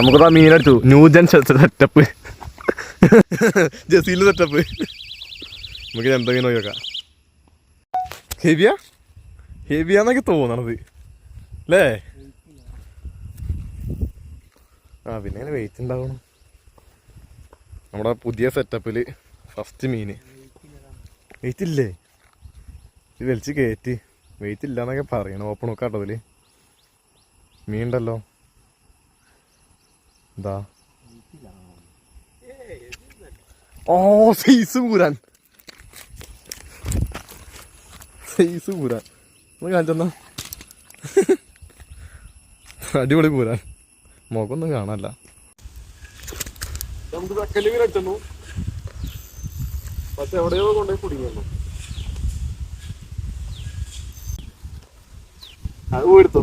നമുക്കതാ മീനടിച്ചു. New gen setup, Jaseel setup. നമുക്ക് എന്താ മീൻ നോക്കാം. ഹെവിയാന്നൊക്കെ തോന്നണത് അല്ലേ? ആ പിന്നെ അങ്ങനെ വെയിറ്റ് ഉണ്ടാവണം. നമ്മുടെ പുതിയ സെറ്റപ്പില് ഫസ്റ്റ് മീന്. വെയിറ്റ് ഇല്ലേ? ഇത് വലിച്ച് കയറ്റി. വെയിറ്റ് ഇല്ലാന്നൊക്കെ പറയണം. ഓപ്പൺ നോക്കാട്ടോ അതില് മീൻ ഉണ്ടല്ലോ. എന്താ ഓ സൈസ് കൂരാൻ ഒന്ന് കാണിച്ചെന്നാ. അടിപൊളി കൂരാൻ. മുഖമൊന്നും കാണാനല്ല. നമുക്ക് വെക്കല് മീൻ അടിച്ചു. പക്ഷെ എവിടെയോ കൊണ്ടുപോയി കുടുങ്ങിയിരുന്നു. അത് എടുത്തു.